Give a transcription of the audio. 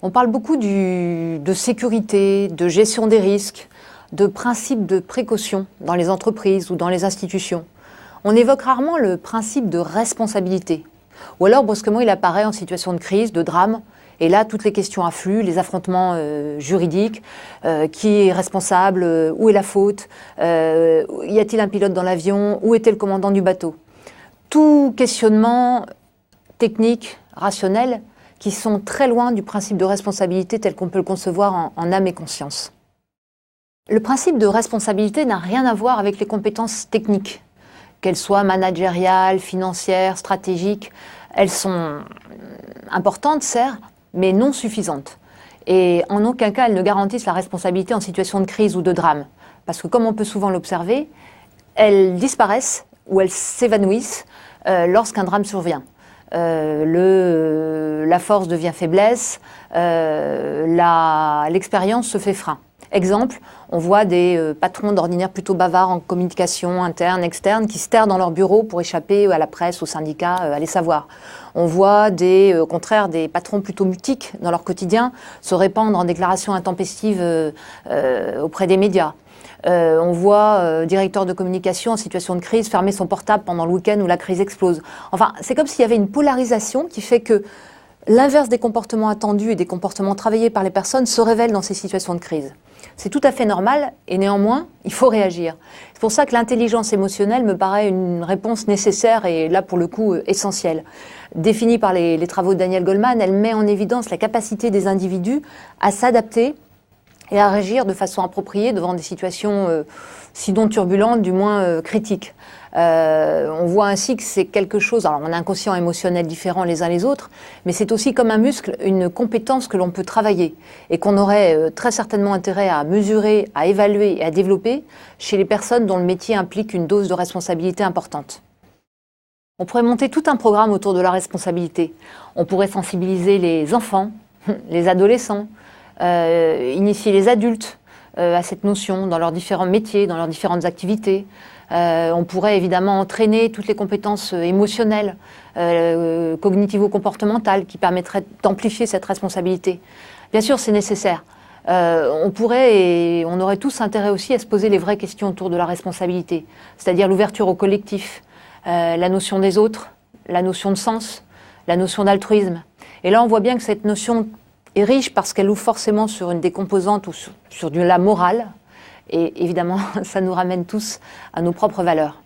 On parle beaucoup de sécurité, de gestion des risques, de principes de précaution dans les entreprises ou dans les institutions. On évoque rarement le principe de responsabilité. Ou alors, brusquement, il apparaît en situation de crise, de drame. Et là, toutes les questions affluent, les affrontements juridiques. Qui est responsable? Où est la faute? Y a-t-il un pilote dans l'avion? Où était le commandant du bateau? Tout questionnement technique, rationnel, qui sont très loin du principe de responsabilité tel qu'on peut le concevoir en âme et conscience. Le principe de responsabilité n'a rien à voir avec les compétences techniques, qu'elles soient managériales, financières, stratégiques. Elles sont importantes, certes, mais non suffisantes. Et en aucun cas, elles ne garantissent la responsabilité en situation de crise ou de drame. Parce que comme on peut souvent l'observer, elles disparaissent ou elles s'évanouissent lorsqu'un drame survient. La force devient faiblesse, l'expérience se fait frein. Exemple, on voit des patrons d'ordinaire plutôt bavards en communication interne, externe, qui se terrent dans leur bureau pour échapper à la presse, aux syndicats, allez savoir. On voit au contraire des patrons plutôt mutiques dans leur quotidien se répandre en déclarations intempestives auprès des médias. On voit directeur de communication en situation de crise fermer son portable pendant le week-end où la crise explose. Enfin, c'est comme s'il y avait une polarisation qui fait que l'inverse des comportements attendus et des comportements travaillés par les personnes se révèle dans ces situations de crise. C'est tout à fait normal et néanmoins, il faut réagir. C'est pour ça que l'intelligence émotionnelle me paraît une réponse nécessaire et là pour le coup essentielle. Définie par les travaux de Daniel Goleman, elle met en évidence la capacité des individus à s'adapter et à réagir de façon appropriée devant des situations, sinon turbulentes, du moins critiques. On voit ainsi que c'est quelque chose, alors on a un quotient émotionnel différent les uns les autres, mais c'est aussi comme un muscle, une compétence que l'on peut travailler et qu'on aurait très certainement intérêt à mesurer, à évaluer et à développer chez les personnes dont le métier implique une dose de responsabilité importante. On pourrait monter tout un programme autour de la responsabilité. On pourrait sensibiliser les enfants, les adolescents, initier les adultes à cette notion dans leurs différents métiers, dans leurs différentes activités. On pourrait évidemment entraîner toutes les compétences émotionnelles, cognitivo-comportementales qui permettraient d'amplifier cette responsabilité. Bien sûr, c'est nécessaire. On pourrait et on aurait tous intérêt aussi à se poser les vraies questions autour de la responsabilité, c'est-à-dire l'ouverture au collectif, la notion des autres, la notion de sens, la notion d'altruisme. Et là, on voit bien que cette notion est riche parce qu'elle ouvre forcément sur une des composantes ou sur de la morale. Et évidemment, ça nous ramène tous à nos propres valeurs.